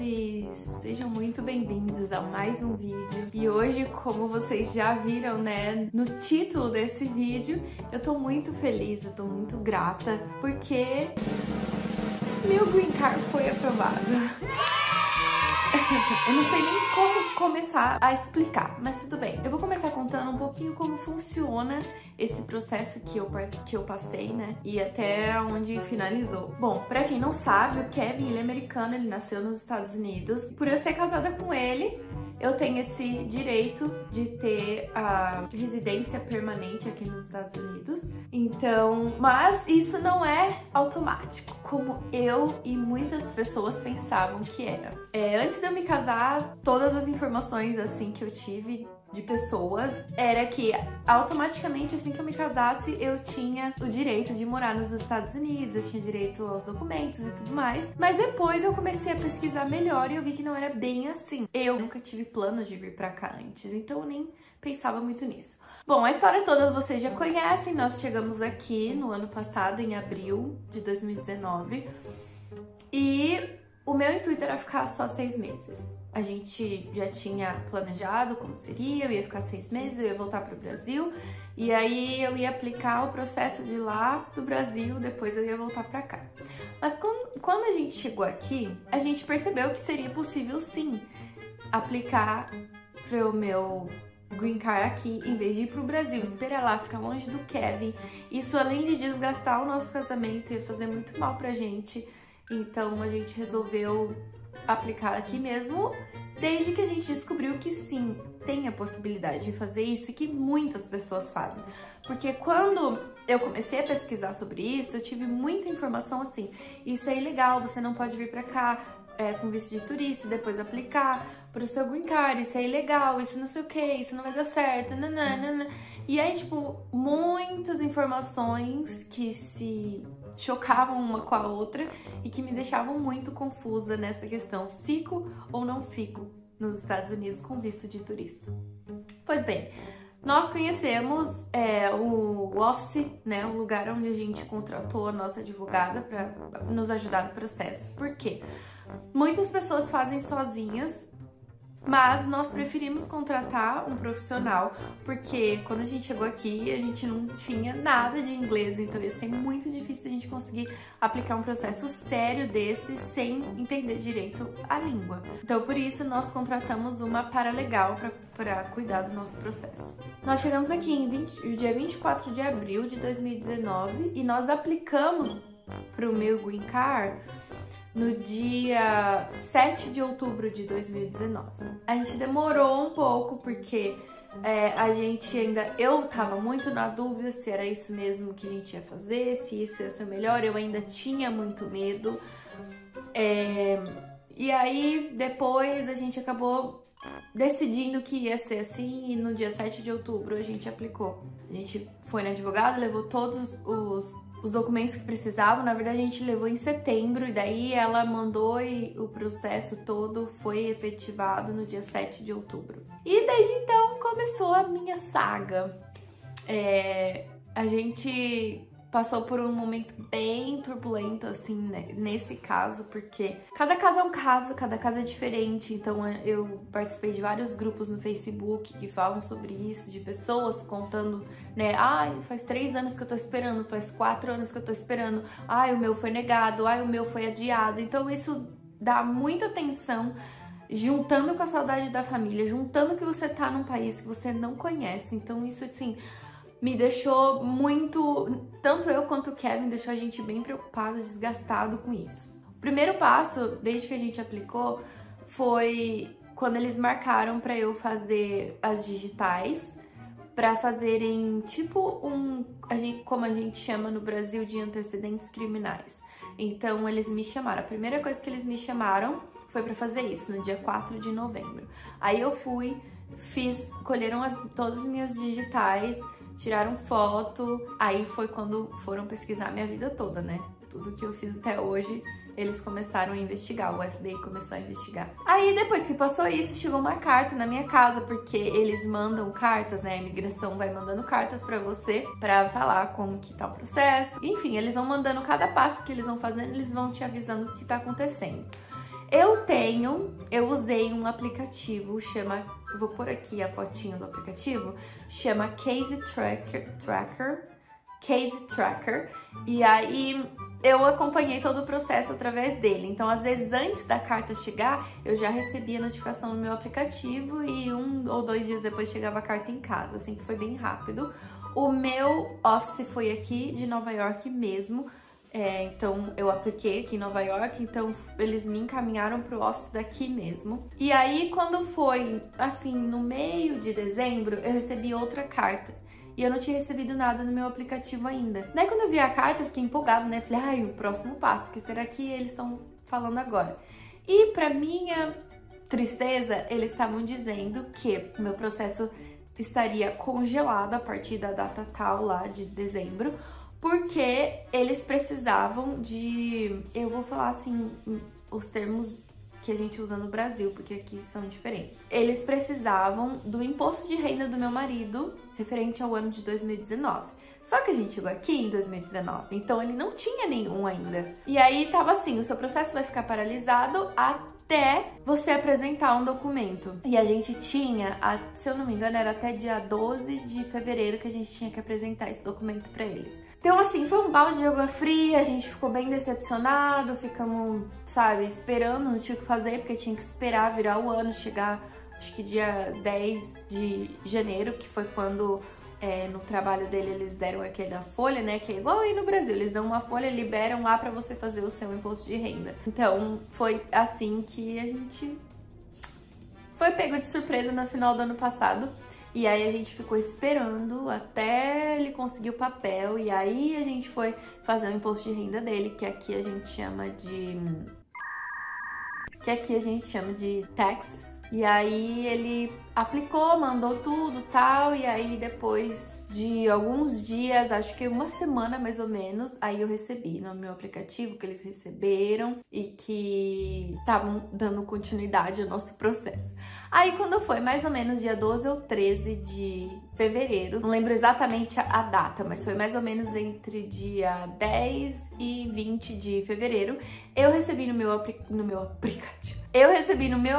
amores! Sejam muito bem-vindos a mais um vídeo. E hoje, como vocês já viram, né, no título desse vídeo, eu tô muito feliz, eu tô muito grata, porque meu Green Card foi aprovado. Eu não sei nem como começar a explicar, mas tudo bem. Eu vou começar contando um pouquinho como funciona esse processo que eu passei, né? E até onde finalizou. Bom, pra quem não sabe, o Kevin, ele é americano, ele nasceu nos Estados Unidos. Por eu ser casada com ele, eu tenho esse direito de ter a residência permanente aqui nos Estados Unidos. Então, mas isso não é automático, como eu e muitas pessoas pensavam que era. Antes de eu me casar, todas as informações assim que eu tive de pessoas era que automaticamente assim que eu me casasse eu tinha o direito de morar nos Estados Unidos, eu tinha direito aos documentos e tudo mais. Mas depois eu comecei a pesquisar melhor e eu vi que não era bem assim. Eu nunca tive planos de vir pra cá antes, então eu nem pensava muito nisso. Bom, a história toda vocês já conhecem, nós chegamos aqui no ano passado, em abril de 2019, e o meu intuito era ficar só 6 meses. A gente já tinha planejado como seria, eu ia ficar 6 meses, eu ia voltar para o Brasil, e aí eu ia aplicar o processo de lá do Brasil, depois eu ia voltar para cá. Mas quando a gente chegou aqui, a gente percebeu que seria possível sim aplicar para o meu Green Card aqui, em vez de ir pro Brasil, esperar lá, ficar longe do Kevin. Isso, além de desgastar o nosso casamento, ia fazer muito mal pra gente. Então a gente resolveu aplicar aqui mesmo, desde que a gente descobriu que sim, tem a possibilidade de fazer isso e que muitas pessoas fazem. Porque quando eu comecei a pesquisar sobre isso, eu tive muita informação assim, isso é ilegal, você não pode vir pra cá com visto de turista e depois aplicar pro seu Green Card, isso é ilegal, isso não sei o que, isso não vai dar certo, nananana. E aí, tipo, muitas informações que se chocavam uma com a outra e que me deixavam muito confusa nessa questão, fico ou não fico nos Estados Unidos com visto de turista. Pois bem, nós conhecemos o office, né, o lugar onde a gente contratou a nossa advogada para nos ajudar no processo. Por quê? Muitas pessoas fazem sozinhas, mas nós preferimos contratar um profissional, porque quando a gente chegou aqui, a gente não tinha nada de inglês, então ia ser muito difícil a gente conseguir aplicar um processo sério desse sem entender direito a língua. Então, por isso, nós contratamos uma paralegal para cuidar do nosso processo. Nós chegamos aqui no dia 24 de abril de 2019 e nós aplicamos para o meu Green Card no dia 7 de outubro de 2019. A gente demorou um pouco porque eu tava muito na dúvida se era isso mesmo que a gente ia fazer, se isso ia ser melhor, eu ainda tinha muito medo. E aí depois a gente acabou decidindo que ia ser assim e no dia 7 de outubro a gente aplicou. A gente foi na advogada, levou todos os documentos que precisavam. Na verdade, a gente levou em setembro e daí ela mandou e o processo todo foi efetivado no dia 7 de outubro. E desde então começou a minha saga. A gente passou por um momento bem turbulento, assim, né, nesse caso, porque cada caso é um caso, cada caso é diferente. Então eu participei de vários grupos no Facebook que falam sobre isso, de pessoas contando, né, ai, faz 3 anos que eu tô esperando, faz 4 anos que eu tô esperando, ai, o meu foi negado, ai, o meu foi adiado. Então isso dá muita atenção, juntando com a saudade da família, juntando que você tá num país que você não conhece. Então isso, assim, me deixou muito, tanto eu quanto o Kevin, deixou a gente bem preocupado, desgastado com isso. O primeiro passo, desde que a gente aplicou, foi quando eles marcaram para eu fazer as digitais, para fazerem tipo como a gente chama no Brasil de antecedentes criminais. Então eles me chamaram, a primeira coisa que eles me chamaram foi para fazer isso, no dia 4 de novembro. Aí eu fui, colheram todas as minhas digitais, tiraram foto, aí foi quando foram pesquisar minha vida toda, né? Tudo que eu fiz até hoje, eles começaram a investigar, o FBI começou a investigar. Aí depois que passou isso, chegou uma carta na minha casa, porque eles mandam cartas, né? A imigração vai mandando cartas pra você, pra falar como que tá o processo. Enfim, eles vão mandando cada passo que eles vão fazendo, eles vão te avisando o que tá acontecendo. Eu usei um aplicativo, vou pôr aqui a fotinha do aplicativo, chama Case Tracker, e aí eu acompanhei todo o processo através dele. Então, às vezes, antes da carta chegar, eu já recebia a notificação no meu aplicativo e 1 ou 2 dias depois chegava a carta em casa, assim, que foi bem rápido. O meu office foi aqui de Nova York mesmo, então eu apliquei aqui em Nova York, então eles me encaminharam pro office daqui mesmo. E aí, quando foi, assim, no meio de dezembro, eu recebi outra carta. E eu não tinha recebido nada no meu aplicativo ainda. Daí, quando eu vi a carta, eu fiquei empolgada, né? Falei, ai, o próximo passo, que será que eles estão falando agora? E pra minha tristeza, eles estavam dizendo que o meu processo estaria congelado a partir da data tal lá de dezembro, porque eles precisavam de... Eu vou falar, assim, os termos que a gente usa no Brasil, porque aqui são diferentes. Eles precisavam do imposto de renda do meu marido, referente ao ano de 2019. Só que a gente chegou aqui em 2019, então ele não tinha nenhum ainda. E aí tava assim, o seu processo vai ficar paralisado até você apresentar um documento. E a gente tinha, se eu não me engano, era até dia 12 de fevereiro que a gente tinha que apresentar esse documento pra eles. Então, assim, foi um balde de água fria, a gente ficou bem decepcionado, ficamos, sabe, esperando, não tinha o que fazer, porque tinha que esperar virar o ano, chegar, acho que dia 10 de janeiro, que foi quando no trabalho dele eles deram aquela folha, né, que é igual aí no Brasil, eles dão uma folha, liberam lá pra você fazer o seu imposto de renda. Então, foi assim que a gente foi pego de surpresa no final do ano passado. E aí a gente ficou esperando até ele conseguir o papel, e aí a gente foi fazer o imposto de renda dele, que aqui a gente chama de taxes. E aí ele aplicou, mandou tudo, tal, e aí depois de alguns dias, acho que uma semana mais ou menos, aí eu recebi no meu aplicativo que eles receberam e que estavam dando continuidade ao nosso processo. Aí quando foi mais ou menos dia 12 ou 13 de fevereiro, não lembro exatamente a data, mas foi mais ou menos entre dia 10 e 20 de fevereiro, eu recebi no meu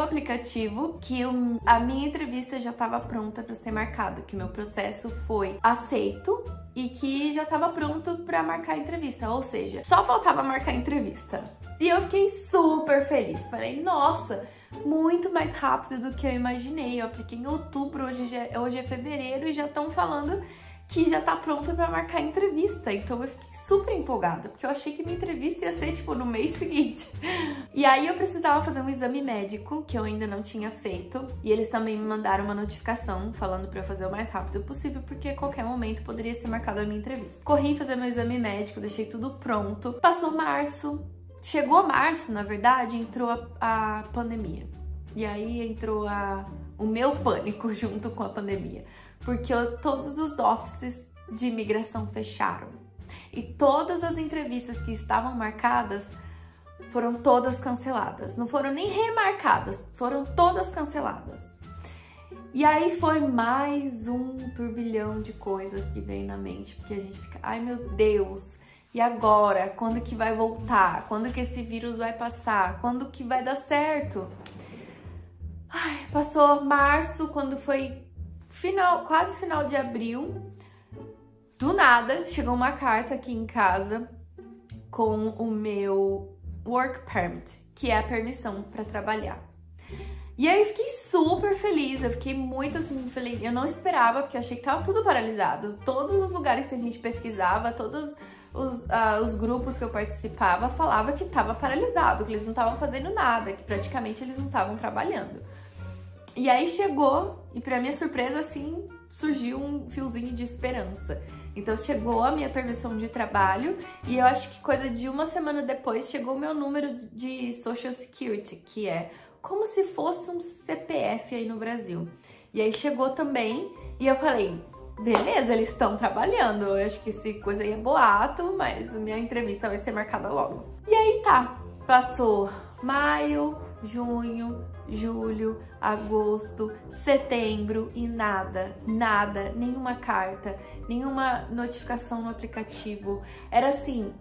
aplicativo que a minha entrevista já estava pronta para ser marcada, que o meu processo foi aceito e que já estava pronto para marcar a entrevista, ou seja, só faltava marcar a entrevista. E eu fiquei super feliz, falei, nossa, muito mais rápido do que eu imaginei. Eu apliquei em outubro, hoje é fevereiro e já estão falando que já tá pronto pra marcar a entrevista. Então eu fiquei super empolgada, porque eu achei que minha entrevista ia ser, tipo, no mês seguinte. E aí eu precisava fazer um exame médico, que eu ainda não tinha feito. E eles também me mandaram uma notificação falando pra eu fazer o mais rápido possível, porque a qualquer momento poderia ser marcada a minha entrevista. Corri fazer meu exame médico, deixei tudo pronto. Passou março. Chegou março, na verdade, entrou a pandemia. E aí entrou o meu pânico junto com a pandemia. Porque todos os offices de imigração fecharam. E todas as entrevistas que estavam marcadas foram todas canceladas. Não foram nem remarcadas, foram todas canceladas. E aí foi mais um turbilhão de coisas que veio na mente. Porque a gente fica, ai meu Deus, e agora? Quando que vai voltar? Quando que esse vírus vai passar? Quando que vai dar certo? Ai, passou março, quando foi quase final de abril, do nada, chegou uma carta aqui em casa com o meu work permit, que é a permissão para trabalhar. E aí eu fiquei super feliz, eu fiquei muito assim, falei, eu não esperava, porque eu achei que tava tudo paralisado. Todos os lugares que a gente pesquisava, todos os grupos que eu participava, falava que tava paralisado, que eles não estavam fazendo nada, que praticamente eles não estavam trabalhando. E aí chegou, e pra minha surpresa, assim, surgiu um fiozinho de esperança. Então chegou a minha permissão de trabalho e eu acho que coisa de uma semana depois chegou o meu número de Social Security, que é como se fosse um CPF aí no Brasil. E aí chegou também e eu falei, beleza, eles estão trabalhando. Eu acho que essa coisa aí é boato, mas a minha entrevista vai ser marcada logo. E aí tá, passou maio, junho, julho, agosto, setembro e nada, nenhuma carta, nenhuma notificação no aplicativo. Era assim,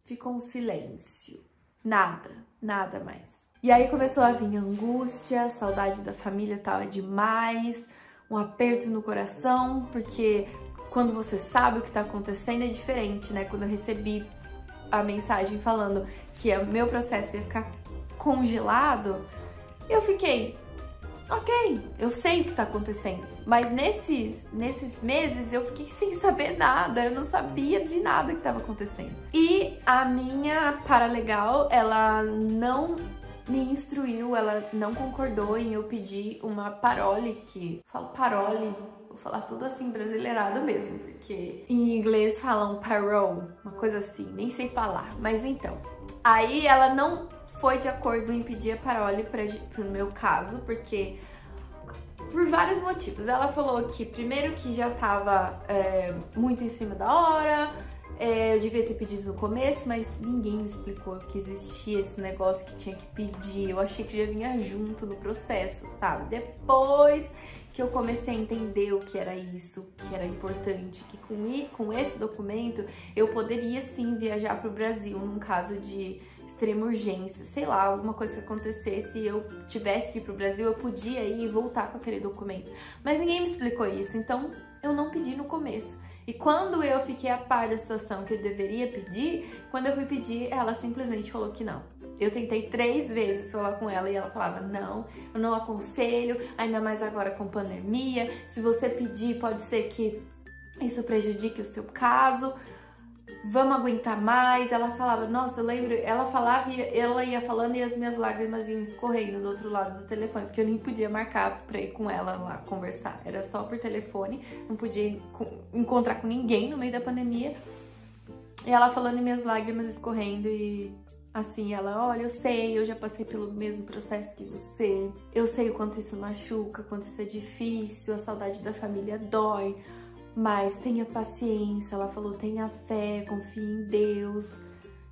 ficou um silêncio. nada mais. E aí começou a vir angústia, a saudade da família tava demais, um aperto no coração, porque quando você sabe o que tá acontecendo é diferente, né? Quando eu recebi a mensagem falando que o meu processo ia ficar congelado, eu fiquei, ok, eu sei o que tá acontecendo. Mas nesses meses eu fiquei sem saber nada, eu não sabia de nada que tava acontecendo. E a minha paralegal, ela não me instruiu, ela não concordou em eu pedir uma parole, que falo parole, vou falar tudo assim brasileirado mesmo, porque em inglês falam parole, uma coisa assim, nem sei falar, mas então. Aí ela não foi de acordo em pedir a parole pro meu caso, porque por vários motivos. Ela falou que primeiro que já tava muito em cima da hora, eu devia ter pedido no começo, mas ninguém me explicou que existia esse negócio que tinha que pedir. Eu achei que já vinha junto no processo, sabe? Depois que eu comecei a entender o que era isso, que era importante, que com esse documento eu poderia sim viajar para o Brasil num caso de extrema urgência, sei lá, alguma coisa que acontecesse e eu tivesse que ir pro Brasil, eu podia ir e voltar com aquele documento. Mas ninguém me explicou isso, então eu não pedi no começo. E quando eu fiquei a par da situação que eu deveria pedir, quando eu fui pedir, ela simplesmente falou que não. Eu tentei 3 vezes falar com ela e ela falava, não, eu não aconselho, ainda mais agora com pandemia, se você pedir pode ser que isso prejudique o seu caso, vamos aguentar mais. Ela falava, nossa, eu lembro, ela falava e ela ia falando e as minhas lágrimas iam escorrendo do outro lado do telefone, porque eu nem podia marcar pra ir com ela lá conversar, era só por telefone, não podia encontrar com ninguém no meio da pandemia. E ela falando e minhas lágrimas escorrendo e assim, ela, olha, eu sei, eu já passei pelo mesmo processo que você, eu sei o quanto isso machuca, quanto isso é difícil, a saudade da família dói, mas tenha paciência. Ela falou, tenha fé, confie em Deus,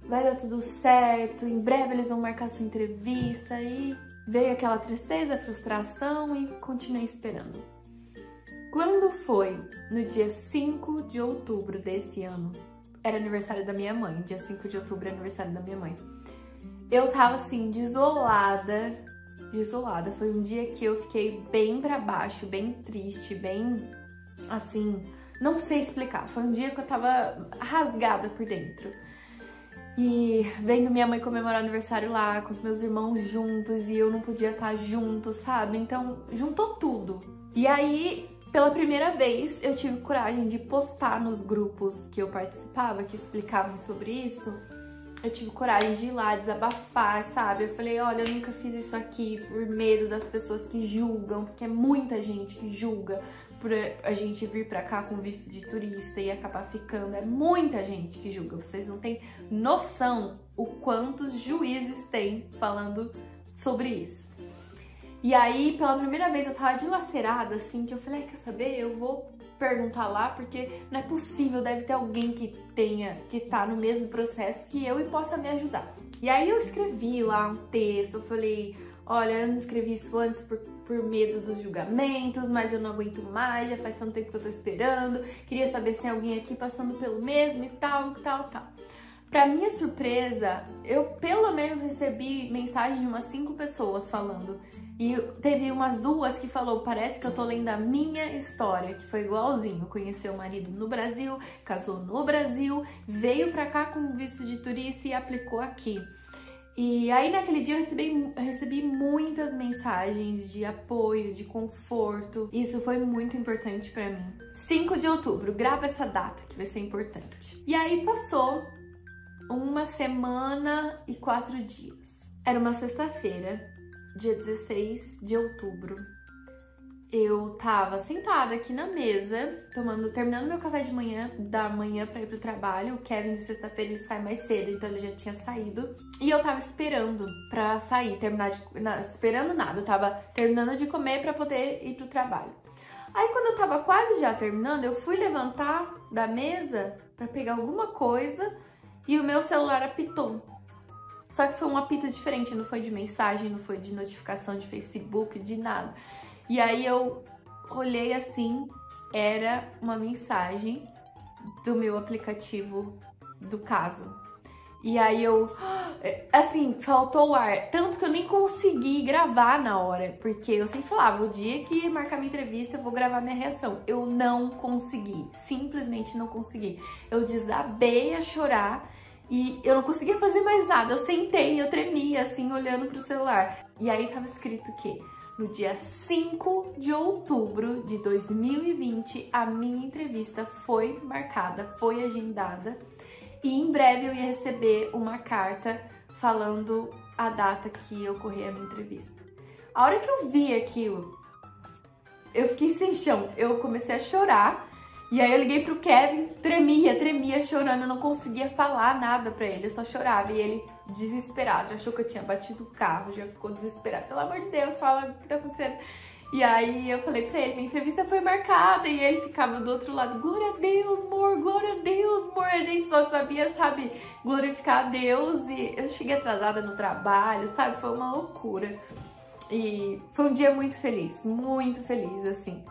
vai dar tudo certo, em breve eles vão marcar sua entrevista. E veio aquela tristeza, frustração e continuei esperando. Quando foi no dia 5 de outubro desse ano, era aniversário da minha mãe, dia 5 de outubro é aniversário da minha mãe. Eu tava assim, desolada. Foi um dia que eu fiquei bem pra baixo, bem triste, bem assim, não sei explicar. Foi um dia que eu tava rasgada por dentro. E vendo minha mãe comemorar o aniversário lá, com os meus irmãos juntos, e eu não podia estar junto, sabe? Então, juntou tudo. E aí, pela primeira vez, eu tive coragem de postar nos grupos que eu participava, que explicavam sobre isso. Eu tive coragem de ir lá, desabafar, sabe? Eu falei, olha, eu nunca fiz isso aqui por medo das pessoas que julgam, porque é muita gente que julga por a gente vir pra cá com visto de turista e acabar ficando. É muita gente que julga. Vocês não têm noção o quantos juízes tem falando sobre isso. E aí, pela primeira vez, eu tava dilacerada, assim, que eu falei, quer saber? Eu vou perguntar lá, porque não é possível, deve ter alguém que tá no mesmo processo que eu e possa me ajudar. E aí eu escrevi lá um texto, eu falei, olha, eu não escrevi isso antes por medo dos julgamentos, mas eu não aguento mais, já faz tanto tempo que eu tô esperando, queria saber se tem alguém aqui passando pelo mesmo e tal. Pra minha surpresa, eu pelo menos recebi mensagem de umas 5 pessoas falando. E teve umas 2 que falou, parece que eu tô lendo a minha história, que foi igualzinho. Conheceu o marido no Brasil, casou no Brasil, veio pra cá com visto de turista e aplicou aqui. E aí naquele dia eu recebi muitas mensagens de apoio, de conforto. Isso foi muito importante pra mim. 5 de outubro, grava essa data que vai ser importante. E aí passou 1 semana e 4 dias. Era uma sexta-feira, dia 16 de outubro. Eu tava sentada aqui na mesa, terminando meu café de manhã, da manhã pra ir pro trabalho. O Kevin de sexta-feira ele sai mais cedo, então ele já tinha saído. E eu tava esperando pra sair, esperando nada, eu tava terminando de comer pra poder ir pro trabalho. Aí quando eu tava quase já terminando, eu fui levantar da mesa pra pegar alguma coisa e o meu celular apitou. Só que foi um apito diferente, não foi de mensagem, não foi de notificação de Facebook, de nada. E aí eu olhei assim, era uma mensagem do meu aplicativo do caso. E aí eu, assim, faltou o ar. Tanto que eu nem consegui gravar na hora. Porque eu sempre falava, o dia que marcar minha entrevista, eu vou gravar minha reação. Eu não consegui. Simplesmente não consegui. Eu desabei a chorar e eu não conseguia fazer mais nada. Eu sentei, eu tremia, assim, olhando pro celular. E aí tava escrito que no dia 5 de outubro de 2020, a minha entrevista foi marcada, foi agendada. E em breve eu ia receber uma carta falando a data que ia ocorrer a minha entrevista. A hora que eu vi aquilo, eu fiquei sem chão. Eu comecei a chorar. E aí eu liguei pro Kevin, tremia, chorando. Eu não conseguia falar nada pra ele, eu só chorava. E ele, desesperado, já achou que eu tinha batido o carro, já ficou desesperado. Pelo amor de Deus, fala o que tá acontecendo. E aí eu falei pra ele, minha entrevista foi marcada. E ele ficava do outro lado, glória a Deus, amor, glória a Deus, amor. A gente só sabia, sabe, glorificar a Deus. E eu cheguei atrasada no trabalho, sabe, foi uma loucura. E foi um dia muito feliz, assim.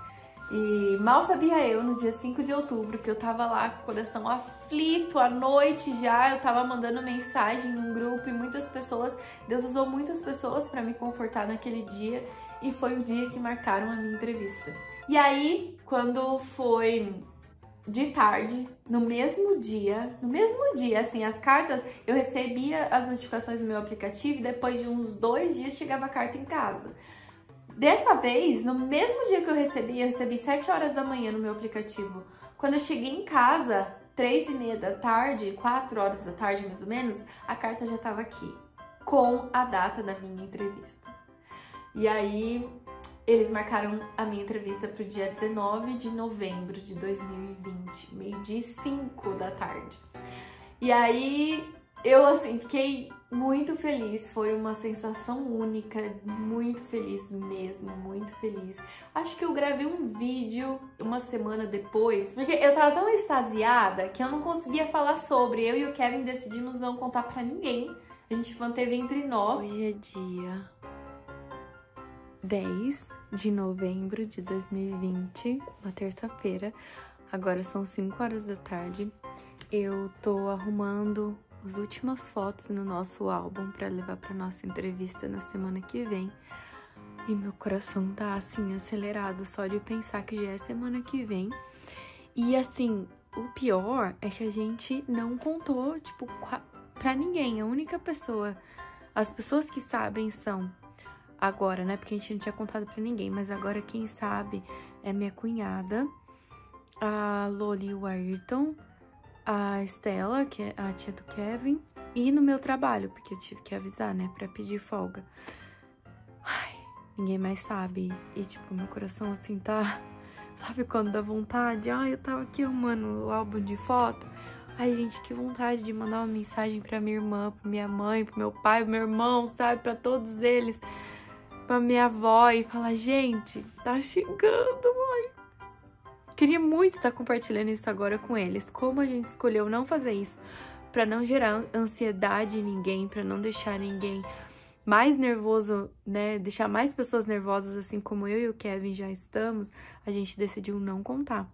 E mal sabia eu, no dia 5 de outubro, que eu tava lá com o coração aflito, à noite já, eu tava mandando mensagem num grupo e muitas pessoas, Deus usou muitas pessoas pra me confortar naquele dia e foi o dia que marcaram a minha entrevista. E aí, quando foi de tarde, no mesmo dia, assim, as cartas, eu recebia as notificações no meu aplicativo e depois de uns 2 dias chegava a carta em casa. Dessa vez, no mesmo dia que eu recebi 7 horas da manhã no meu aplicativo. Quando eu cheguei em casa, 3h30 da tarde, 4 horas da tarde mais ou menos, a carta já estava aqui, com a data da minha entrevista. E aí, eles marcaram a minha entrevista para o dia 19 de novembro de 2020, meio-dia 5 da tarde. E aí, eu, assim, fiquei muito feliz, foi uma sensação única, muito feliz mesmo, muito feliz. Acho que eu gravei um vídeo uma semana depois, porque eu tava tão extasiada que eu não conseguia falar sobre. Eu e o Kevin decidimos não contar pra ninguém, a gente manteve entre nós. Hoje é dia 10 de novembro de 2020, uma terça-feira, agora são 5 horas da tarde. Eu tô arrumando as últimas fotos no nosso álbum para levar para nossa entrevista na semana que vem. E meu coração tá assim acelerado só de pensar que já é semana que vem. E assim, o pior é que a gente não contou, tipo, pra ninguém. A única pessoa, as pessoas que sabem são agora, né? Porque a gente não tinha contado pra ninguém, mas agora quem sabe é minha cunhada, a Loli e o Ayrton, a Estela, que é a tia do Kevin, e no meu trabalho, porque eu tive que avisar, né, pra pedir folga. Ai, ninguém mais sabe. E, tipo, meu coração, assim, tá... Sabe quando dá vontade? Ai, eu tava aqui arrumando o álbum de foto. Ai, gente, que vontade de mandar uma mensagem pra minha irmã, pra minha mãe, pro meu pai, pro meu irmão, sabe? Pra todos eles. Pra minha avó e falar, gente, tá chegando, mãe. Queria muito estar compartilhando isso agora com eles. Como a gente escolheu não fazer isso pra não gerar ansiedade em ninguém, pra não deixar ninguém mais nervoso, né? Deixar mais pessoas nervosas, assim como eu e o Kevin já estamos, a gente decidiu não contar.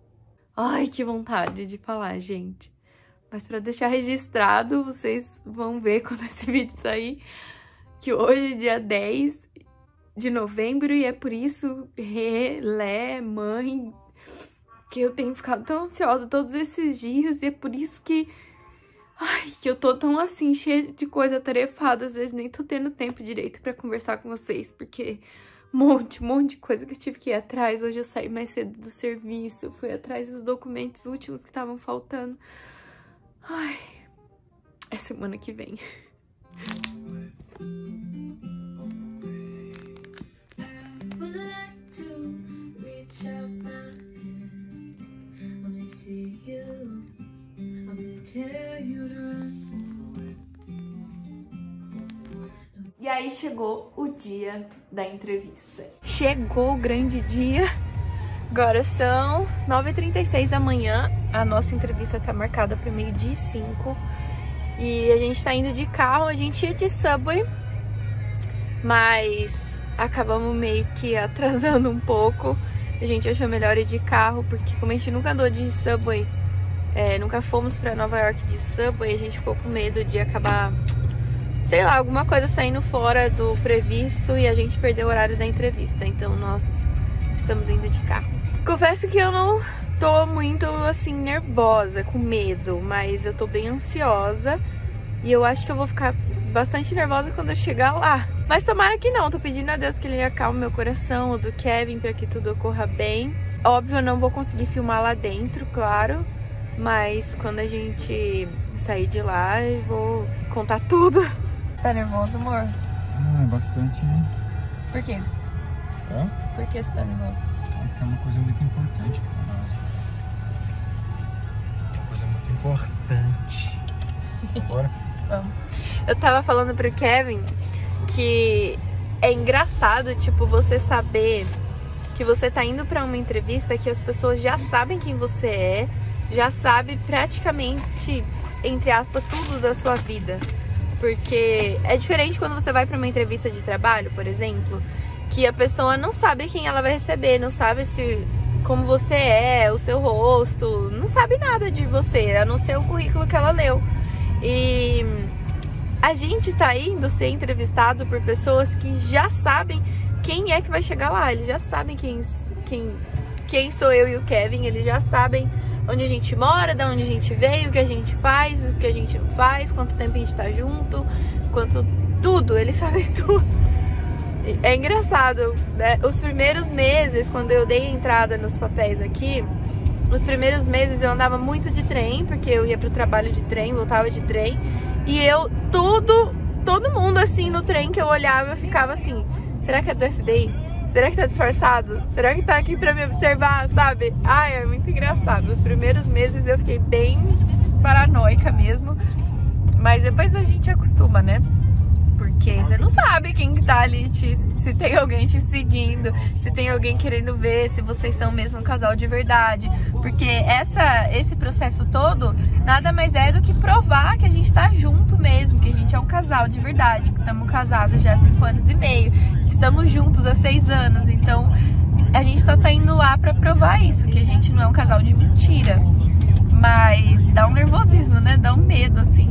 Ai, que vontade de falar, gente. Mas pra deixar registrado, vocês vão ver quando esse vídeo sair, que hoje é dia 10 de novembro e é por isso, mãe, que eu tenho ficado tão ansiosa todos esses dias e é por isso que... Ai, que eu tô tão assim, cheia de coisa atarefada, às vezes nem tô tendo tempo direito pra conversar com vocês, porque um monte de coisa que eu tive que ir atrás. Hoje eu saí mais cedo do serviço, fui atrás dos documentos últimos que estavam faltando. Ai, é semana que vem. E aí chegou o dia da entrevista. Chegou o grande dia. Agora são 9h36 da manhã. A nossa entrevista tá marcada para 12h05. E a gente tá indo de carro. A gente ia de Subway, mas acabamos meio que atrasando um pouco. A gente achou melhor ir de carro, porque como a gente nunca andou de Subway Nunca fomos pra Nova York de Subway, a gente ficou com medo de acabar, sei lá, alguma coisa saindo fora do previsto e a gente perdeu o horário da entrevista. Então nós estamos indo de carro. Confesso que eu não tô muito, assim, nervosa, com medo, mas eu tô bem ansiosa e eu acho que eu vou ficar bastante nervosa quando eu chegar lá. Mas tomara que não, tô pedindo a Deus que ele acalme meu coração, o do Kevin, pra que tudo ocorra bem. Óbvio, eu não vou conseguir filmar lá dentro, claro, mas quando a gente sair de lá, eu vou contar tudo. Tá nervoso, amor? Bastante, né? Por quê? Hã? Por que você tá nervoso? Porque é uma coisa muito importante pra nós. Uma coisa muito importante. Bora? Vamos. Eu tava falando pro Kevin que é engraçado, tipo, você saber que você tá indo pra uma entrevista que as pessoas já sabem quem você é, já sabe praticamente, entre aspas, tudo da sua vida. Porque é diferente quando você vai pra uma entrevista de trabalho, por exemplo, que a pessoa não sabe quem ela vai receber, não sabe como você é, o seu rosto, não sabe nada de você, a não ser o currículo que ela leu. E a gente tá indo ser entrevistado por pessoas que já sabem quem é que vai chegar lá, eles já sabem quem sou eu e o Kevin, eles já sabem onde a gente mora, de onde a gente veio, o que a gente faz, o que a gente não faz, quanto tempo a gente tá junto, tudo, eles sabem tudo. É engraçado, né? Os primeiros meses, quando eu dei entrada nos papéis aqui, os primeiros meses eu andava muito de trem, porque eu ia pro trabalho de trem, voltava de trem, e todo mundo assim no trem que eu olhava, eu ficava assim, será que é do FBI? Será que tá disfarçado? Será que tá aqui pra me observar, sabe? Ai, é muito engraçado. Os primeiros meses eu fiquei bem paranoica mesmo. Mas depois a gente acostuma, né? Porque você não sabe quem que tá ali, se tem alguém te seguindo, se tem alguém querendo ver se vocês são mesmo um casal de verdade. Porque esse processo todo nada mais é do que provar que a gente tá junto mesmo, que a gente é um casal de verdade, que estamos casados já há 5 anos e meio, que estamos juntos há 6 anos. Então a gente só tá indo lá pra provar isso, que a gente não é um casal de mentira. Mas dá um nervosismo, né? Dá um medo, assim.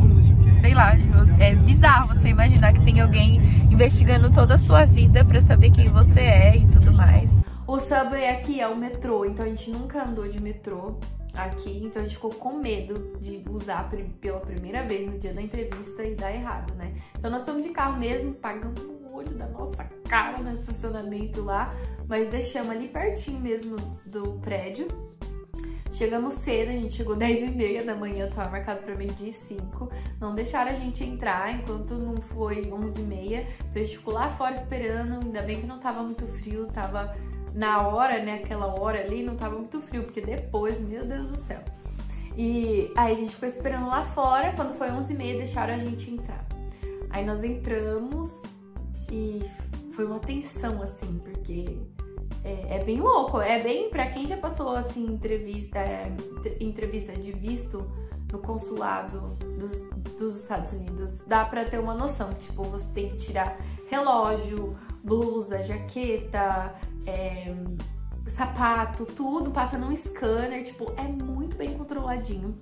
Sei lá, é bizarro você imaginar que tem alguém investigando toda a sua vida pra saber quem você é e tudo mais. O Subway aqui é o metrô, então a gente nunca andou de metrô aqui, então a gente ficou com medo de usar pela primeira vez no dia da entrevista e dar errado, né? Então nós fomos de carro mesmo, pagando o olho da nossa cara no estacionamento lá, mas deixamos ali pertinho mesmo do prédio. Chegamos cedo, a gente chegou 10h30 da manhã, tava marcado pra 12h05. Não deixaram a gente entrar enquanto não foi 11h30. Então a gente ficou lá fora esperando, ainda bem que não tava muito frio, tava na hora, né, aquela hora ali, não tava muito frio, porque depois, meu Deus do céu. E aí a gente ficou esperando lá fora, quando foi 11h30 deixaram a gente entrar. Aí nós entramos e foi uma tensão, assim, porque... É bem louco, é bem, pra quem já passou, assim, entrevista de visto no consulado dos Estados Unidos, dá pra ter uma noção, tipo, você tem que tirar relógio, blusa, jaqueta, sapato, tudo passa num scanner, tipo, é muito bem controladinho.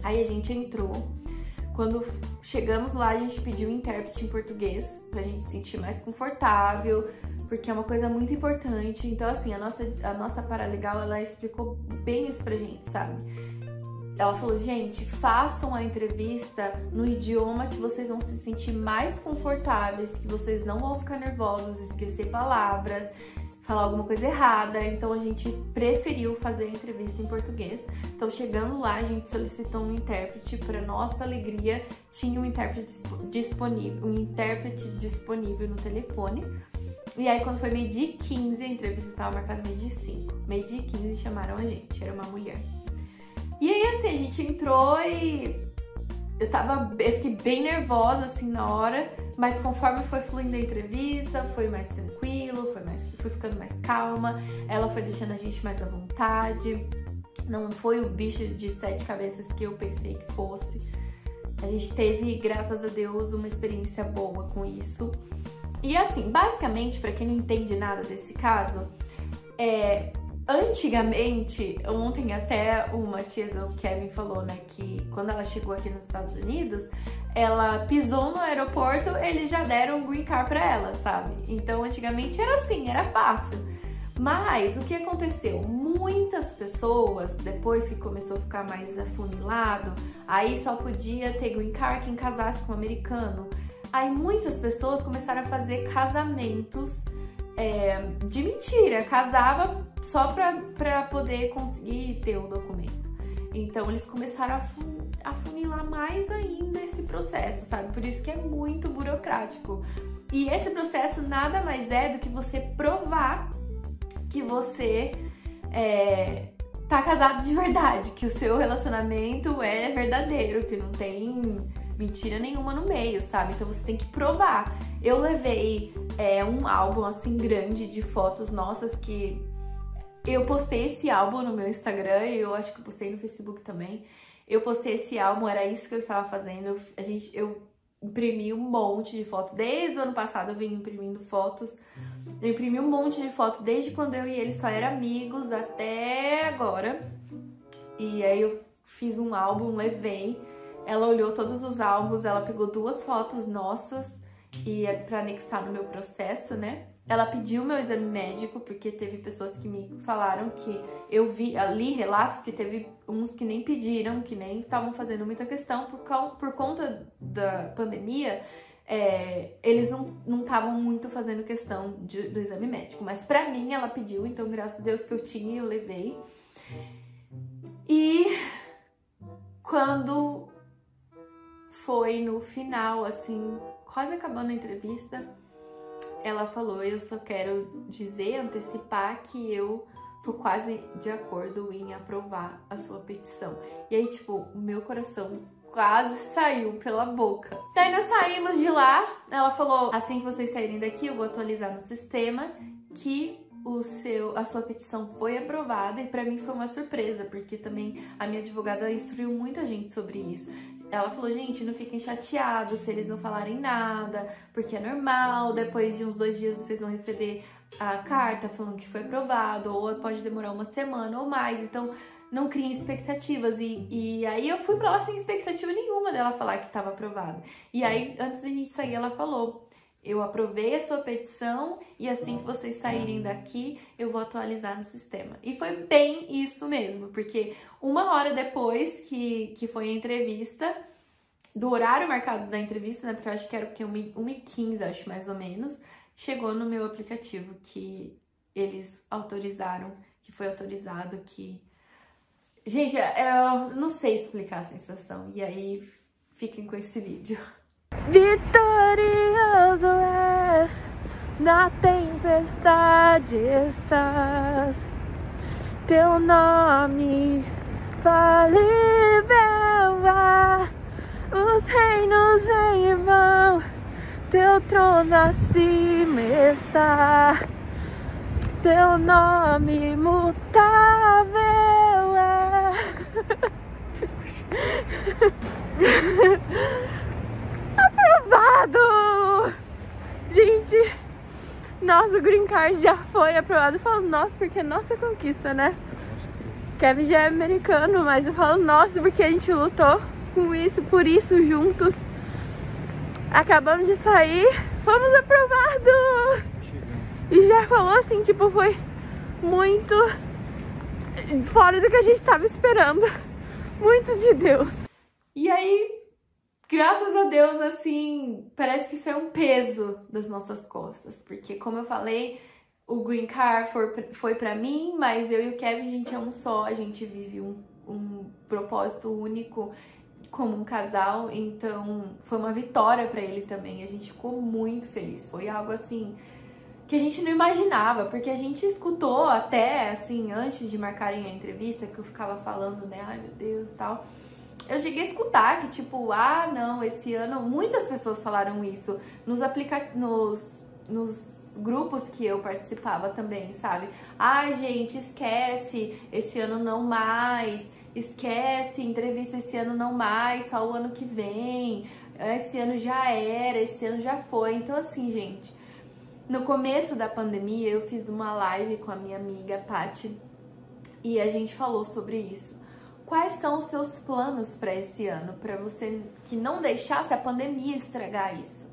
Aí a gente entrou. Quando chegamos lá, a gente pediu um intérprete em português pra gente se sentir mais confortável, porque é uma coisa muito importante. Então, assim, a nossa paralegal, ela explicou bem isso pra gente, sabe? Ela falou, gente, façam a entrevista no idioma que vocês vão se sentir mais confortáveis, que vocês não vão ficar nervosos, esquecer palavras, falar alguma coisa errada. Então a gente preferiu fazer a entrevista em português. Então chegando lá, a gente solicitou um intérprete. Para nossa alegria, tinha um intérprete disponível no telefone. E aí quando foi 12h15, a entrevista estava marcada 12h05. 12h15 chamaram a gente, era uma mulher. E aí assim, a gente entrou e eu fiquei bem nervosa assim na hora, mas conforme foi fluindo a entrevista, foi mais tranquilo, fui ficando mais calma, ela foi deixando a gente mais à vontade, não foi o bicho de 7 cabeças que eu pensei que fosse. A gente teve, graças a Deus, uma experiência boa com isso. E assim, basicamente, pra quem não entende nada desse caso, Antigamente, ontem até uma tia do Kevin falou, né, que quando ela chegou aqui nos Estados Unidos, ela pisou no aeroporto, eles já deram um green card pra ela, sabe? Então, antigamente era assim, era fácil. Mas o que aconteceu? Muitas pessoas, depois que começou a ficar mais afunilado, aí só podia ter green card quem casasse com um americano. Aí muitas pessoas começaram a fazer casamentos de mentira, casava só pra poder conseguir ter o documento. Então eles começaram a afunilar mais ainda esse processo, sabe? Por isso que é muito burocrático. E esse processo nada mais é do que você provar que você tá casado de verdade, que o seu relacionamento é verdadeiro, que não tem mentira nenhuma no meio, sabe? Então você tem que provar. Eu levei um álbum assim grande de fotos nossas que eu postei esse álbum no meu Instagram e eu acho que eu postei no Facebook também. Eu postei esse álbum, era isso que eu estava fazendo. Eu imprimi um monte de fotos. Desde o ano passado eu vim imprimindo fotos. Eu imprimi um monte de fotos desde quando eu e ele só eram amigos até agora. E aí eu fiz um álbum, levei. Ela olhou todos os álbuns, ela pegou 2 fotos nossas e pra anexar no meu processo, né? Ela pediu meu exame médico, porque teve pessoas que me falaram que eu li relatos que teve uns que nem pediram, que nem estavam fazendo muita questão por conta da pandemia. Eles não estavam muito fazendo questão do exame médico, mas pra mim ela pediu, então graças a Deus que eu tinha, eu levei. E quando foi no final, assim, quase acabando a entrevista, ela falou: eu só quero antecipar que eu tô quase de acordo em aprovar a sua petição. E aí, tipo, o meu coração quase saiu pela boca. Daí nós saímos de lá, ela falou: assim que vocês saírem daqui, eu vou atualizar no sistema que a sua petição foi aprovada. E pra mim foi uma surpresa, porque também a minha advogada instruiu muita gente sobre isso. Ela falou: gente, não fiquem chateados se eles não falarem nada, porque é normal, depois de uns 2 dias vocês vão receber a carta falando que foi aprovado, ou pode demorar uma semana ou mais, então não criem expectativas. E aí eu fui pra lá sem expectativa nenhuma dela falar que estava aprovado. E aí, antes de a gente sair, ela falou: eu aprovei a sua petição e assim que vocês saírem daqui, eu vou atualizar no sistema. E foi bem isso mesmo, porque 1 hora depois que foi a entrevista, do horário marcado da entrevista, né, porque eu acho que era 1h15, acho, mais ou menos, chegou no meu aplicativo que eles autorizaram, que foi autorizado, que... Gente, eu não sei explicar a sensação, e aí fiquem com esse vídeo. Vitorioso és, na tempestade estás, teu nome falível é, os reinos em vão, teu trono acima está, teu nome imutável é. Aprovado! Gente, nosso green card já foi aprovado. Eu falo nossa, porque é nossa conquista, né? Kevin já é americano, mas eu falo nossa, porque a gente lutou com isso, por isso juntos. Acabamos de sair, fomos aprovados! E já falou assim, tipo, foi muito fora do que a gente tava esperando. Muito de Deus. E aí, graças a Deus, assim, parece que isso é um peso das nossas costas. Porque, como eu falei, o green card foi pra mim, mas eu e o Kevin, a gente é um só. A gente vive um propósito único como um casal. Então, foi uma vitória pra ele também. A gente ficou muito feliz. Foi algo, assim, que a gente não imaginava. Porque a gente escutou até, assim, antes de marcarem a entrevista, que eu ficava falando, né, ai meu Deus e tal. Eu cheguei a escutar que, tipo, ah, não, esse ano... Muitas pessoas falaram isso nos grupos que eu participava também, sabe? Ai, gente, esquece, esse ano não mais. Esquece, entrevista esse ano não mais, só o ano que vem. Esse ano já era, esse ano já foi. Então, assim, gente, no começo da pandemia, eu fiz uma live com a minha amiga, Paty. e a gente falou sobre isso. Quais são os seus planos para esse ano, para você que não deixasse a pandemia estragar isso?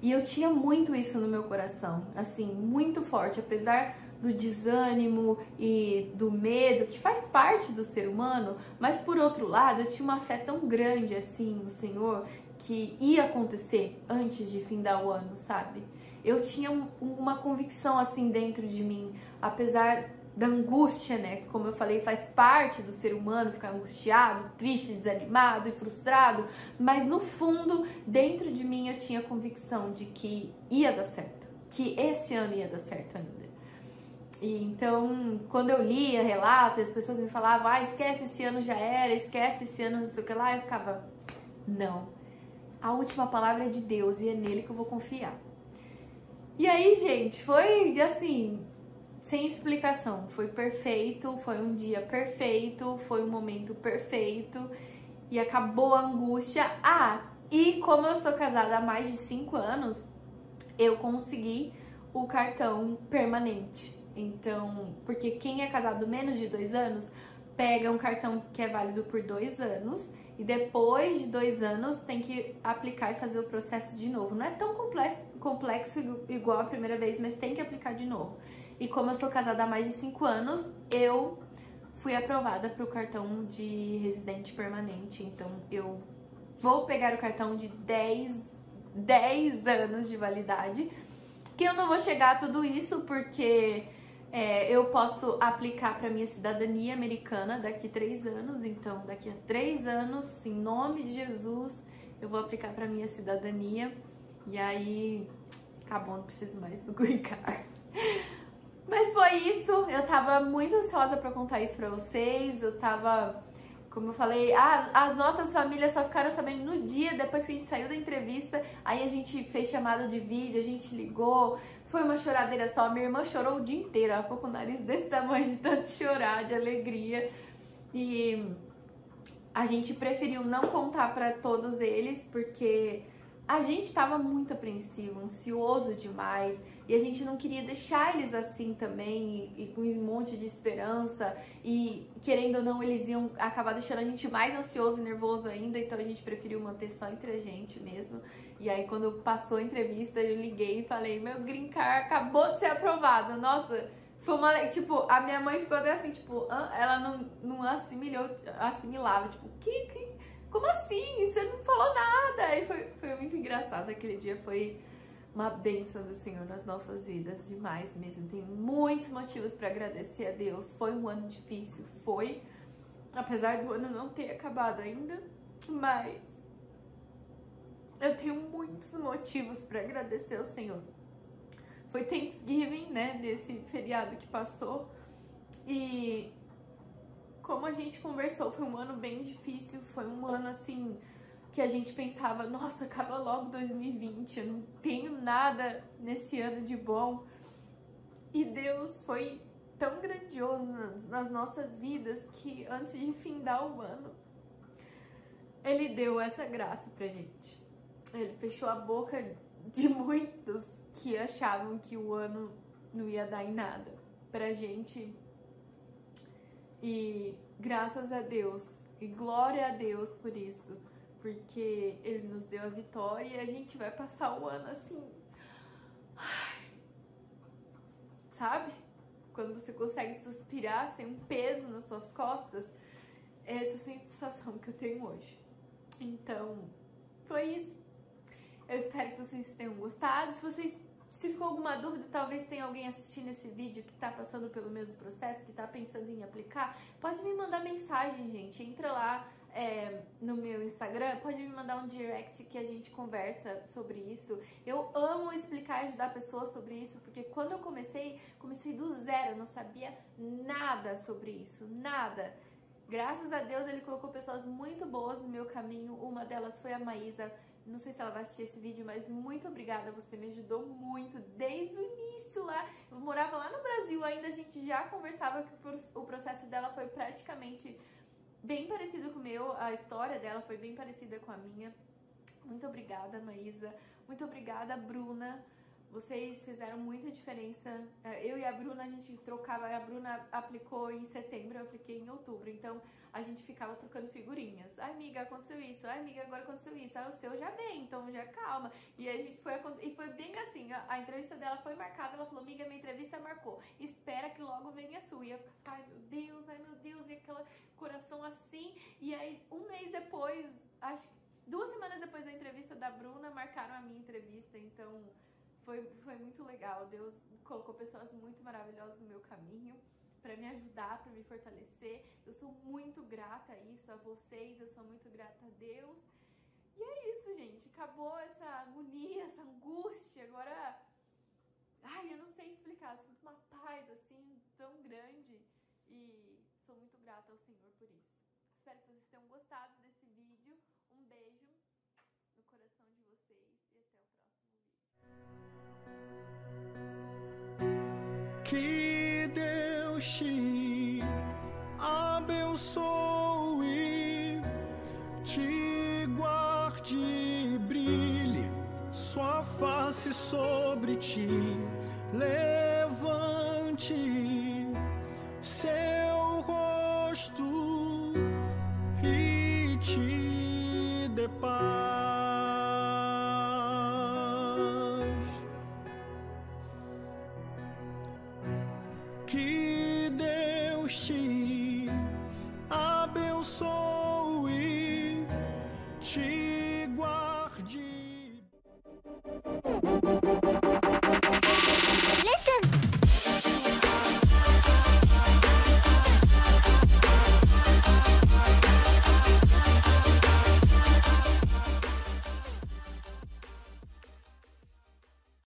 E eu tinha muito isso no meu coração, assim, muito forte, apesar do desânimo e do medo, que faz parte do ser humano, mas por outro lado, eu tinha uma fé tão grande, assim, no Senhor, que ia acontecer antes de findar o ano, sabe? Eu tinha uma convicção, assim, dentro de mim, apesar da angústia, né, que como eu falei, faz parte do ser humano ficar angustiado, triste, desanimado e frustrado, mas no fundo, dentro de mim eu tinha convicção de que ia dar certo, que esse ano ia dar certo ainda. E então, quando eu lia relatos, as pessoas me falavam, esquece, esse ano já era, esquece, esse ano não sei o que lá, eu ficava, não, a última palavra é de Deus e é nele que eu vou confiar. E aí, gente, foi assim, sem explicação, foi perfeito, foi um dia perfeito, foi um momento perfeito e acabou a angústia. E como eu sou casada há mais de 5 anos, eu consegui o cartão permanente. Então, porque quem é casado menos de 2 anos, pega um cartão que é válido por 2 anos e depois de 2 anos tem que aplicar e fazer o processo de novo. Não é tão complexo igual a primeira vez, mas tem que aplicar de novo. E como eu sou casada há mais de 5 anos, eu fui aprovada para o cartão de residente permanente. Então, eu vou pegar o cartão de 10 anos de validade, que eu não vou chegar a tudo isso, porque eu posso aplicar para minha cidadania americana daqui 3 anos. Então, daqui a 3 anos, em nome de Jesus, eu vou aplicar para minha cidadania. E aí, acabou, não preciso mais do green card. Mas foi isso, eu tava muito ansiosa pra contar isso pra vocês, eu tava, como eu falei, as nossas famílias só ficaram sabendo no dia, depois que a gente saiu da entrevista, aí a gente fez chamada de vídeo, a gente ligou, foi uma choradeira só, minha irmã chorou o dia inteiro, ela ficou com o nariz desse tamanho de tanto chorar, de alegria, e a gente preferiu não contar pra todos eles, porque a gente tava muito apreensivo, ansioso demais, e a gente não queria deixar eles assim também, e com um monte de esperança, e querendo ou não, eles iam acabar deixando a gente mais ansioso e nervoso ainda, então a gente preferiu manter só entre a gente mesmo. E aí quando passou a entrevista, eu liguei e falei, meu green card acabou de ser aprovado, nossa, foi uma, tipo, a minha mãe ficou até assim, tipo, ela não assimilava, tipo, como assim? Você não falou nada! E foi muito engraçado, aquele dia foi uma bênção do Senhor nas nossas vidas, demais mesmo. Tem muitos motivos para agradecer a Deus. Foi um ano difícil, foi, apesar do ano não ter acabado ainda, mas eu tenho muitos motivos para agradecer ao Senhor. Foi Thanksgiving, né, desse feriado que passou, e como a gente conversou, foi um ano bem difícil, foi um ano assim que a gente pensava, nossa, acaba logo 2020, eu não tenho nada nesse ano de bom. E Deus foi tão grandioso nas nossas vidas que antes de findar o ano, Ele deu essa graça pra gente. Ele fechou a boca de muitos que achavam que o ano não ia dar em nada pra gente. E graças a Deus e glória a Deus por isso, porque Ele nos deu a vitória e a gente vai passar o ano assim, sabe? Quando você consegue suspirar sem um peso nas suas costas, é essa sensação que eu tenho hoje. Então, foi isso. Eu espero que vocês tenham gostado. Se ficou alguma dúvida, talvez tenha alguém assistindo esse vídeo que tá passando pelo mesmo processo, que tá pensando em aplicar, pode me mandar mensagem, gente. Entra lá no meu Instagram, pode me mandar um direct que a gente conversa sobre isso. Eu amo explicar e ajudar pessoas sobre isso, porque quando eu comecei do zero, eu não sabia nada sobre isso, nada. Graças a Deus, Ele colocou pessoas muito boas no meu caminho. Uma delas foi a Maísa. Não sei se ela vai assistir esse vídeo, mas muito obrigada, você me ajudou muito desde o início lá. Eu morava lá no Brasil ainda, a gente já conversava que o processo dela foi praticamente bem parecido com o meu, a história dela foi bem parecida com a minha. Muito obrigada, Maísa. Muito obrigada, Bruna, Vocês fizeram muita diferença. Eu e a Bruna, a gente trocava. A Bruna aplicou em setembro, eu apliquei em outubro. Então, a gente ficava trocando figurinhas. Ai, amiga, aconteceu isso. Ai, amiga, agora aconteceu isso. Ai, o seu já vem, então já calma. E a gente foi... E foi bem assim. A entrevista dela foi marcada. Ela falou, amiga, minha entrevista marcou. Espera que logo venha a sua. E eu ficava, ai, meu Deus. E aquele coração assim. E aí, um mês depois, acho que 2 semanas depois da entrevista da Bruna, marcaram a minha entrevista. Então... Foi muito legal, Deus colocou pessoas muito maravilhosas no meu caminho para me ajudar, para me fortalecer. Eu sou muito grata a isso, a vocês, eu sou muito grata a Deus. E é isso, gente, acabou essa agonia, essa angústia, agora... Ai, eu não sei explicar, eu sinto uma paz assim, tão grande e sou muito grata ao Senhor por isso. Espero que vocês tenham gostado desse vídeo, um beijo no coração de vocês e até o próximo vídeo. Que Deus te abençoe, te guarde e brilhe sua face sobre ti, levante seu rosto e te dê paz. Que Deus te